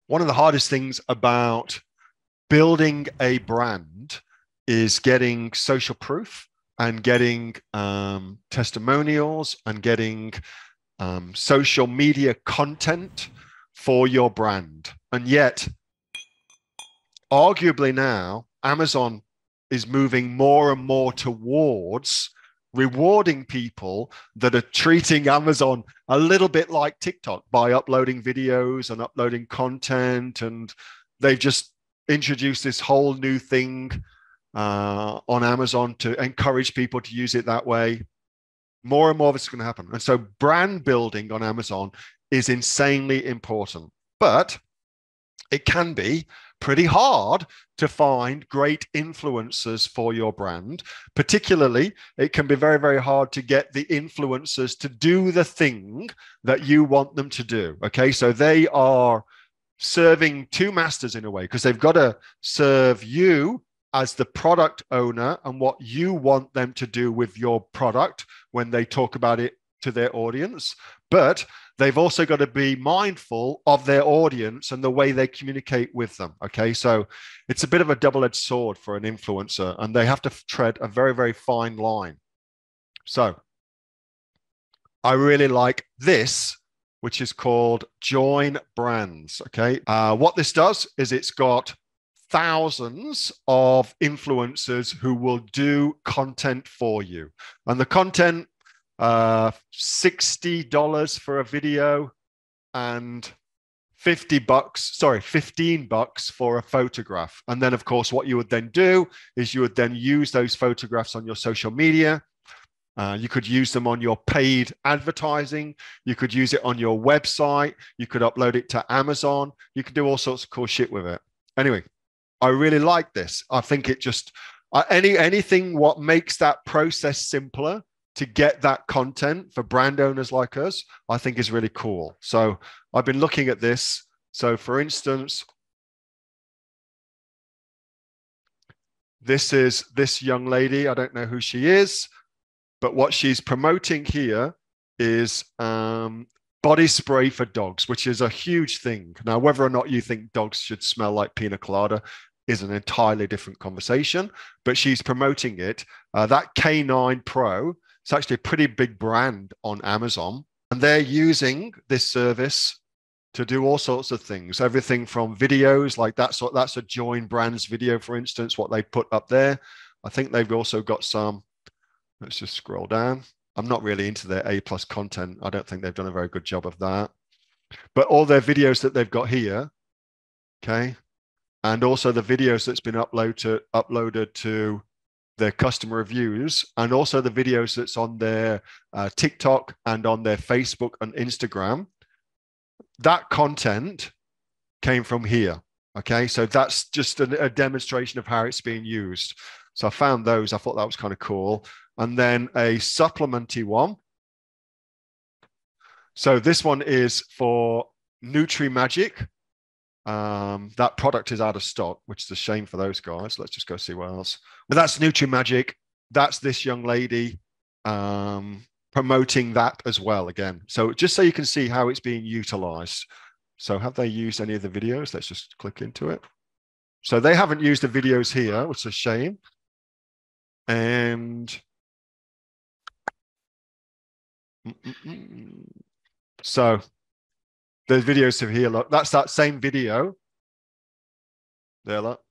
One of the hardest things about building a brand is getting social proof and getting testimonials and getting social media content for your brand. And yet, arguably now, Amazon is moving more and more towards rewarding people that are treating Amazon a little bit like TikTok by uploading videos and uploading content. And they've just introduced this whole new thing on Amazon to encourage people to use it that way. More and more of it's going to happen. And so brand building on Amazon is insanely important, but it can be pretty hard to find great influencers for your brand. Particularly, it can be very, very hard to get the influencers to do the thing that you want them to do. Okay, so they are serving two masters in a way, because they've got to serve you as the product owner and what you want them to do with your product when they talk about it to their audience. But they've also got to be mindful of their audience and the way they communicate with them. Okay, so it's a bit of a double-edged sword for an influencer, and they have to tread a very, very fine line. So I really like this, which is called Join Brands. Okay, what this does is it's got thousands of influencers who will do content for you, and the content $60 for a video and $15 for a photograph. And then of course what you would then do is you would then use those photographs on your social media. You could use them on your paid advertising. You could use it on your website. You could upload it to Amazon. You could do all sorts of cool shit with it. Anyway, I really like this. I think it just anything what makes that process simpler to get that content for brand owners like us, I think is really cool. So I've been looking at this. So for instance, this is this young lady. I don't know who she is, but what she's promoting here is body spray for dogs, which is a huge thing. Now, whether or not you think dogs should smell like pina colada is an entirely different conversation, but she's promoting it. That K9 Pro, it's actually a pretty big brand on Amazon, and they're using this service to do all sorts of things. Everything from videos like that. So that's a Join Brands video, for instance, what they put up there. I think they've also got some, let's just scroll down. I'm not really into their A+ content. I don't think they've done a very good job of that. But all their videos that they've got here, okay, and also the videos that's been uploaded to their customer reviews, and also the videos that's on their TikTok and on their Facebook and Instagram, that content came from here. Okay, so that's just a demonstration of how it's being used. So I found those. I thought that was kind of cool. And then a supplementy one. So this one is for NutriMagic. That product is out of stock, which is a shame for those guys. Let's just go see what else. But that's NutriMagic. That's this young lady promoting that as well again. So just so you can see how it's being utilized. So have they used any of the videos? Let's just click into it. So they haven't used the videos here, which is a shame. And so there's videos of here. Look, that's that same video. There, look.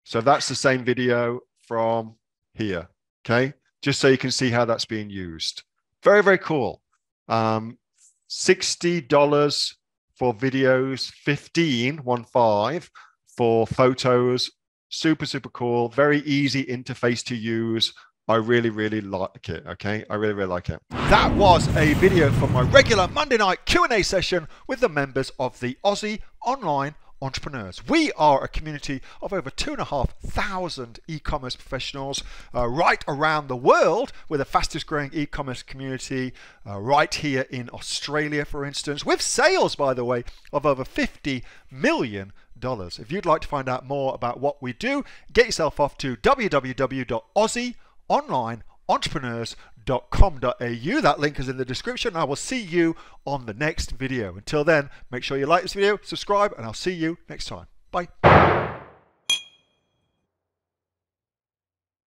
So that's the same video from here. Okay, just so you can see how that's being used. Very, very cool. $60 for videos, 15 for photos. Super, super cool. Very easy interface to use. I really, really like it, okay? I really, really like it. That was a video from my regular Monday night Q&A session with the members of the Aussie Online Entrepreneurs. We are a community of over 2,500 e-commerce professionals right around the world. We're the fastest growing e-commerce community right here in Australia, for instance, with sales, by the way, of over $50 million. If you'd like to find out more about what we do, get yourself off to www.aussieonlineentrepreneurs.com. aussie.com.au. That link is in the description. I will see you on the next video. Until then, make sure you like this video, subscribe, and I'll see you next time. Bye.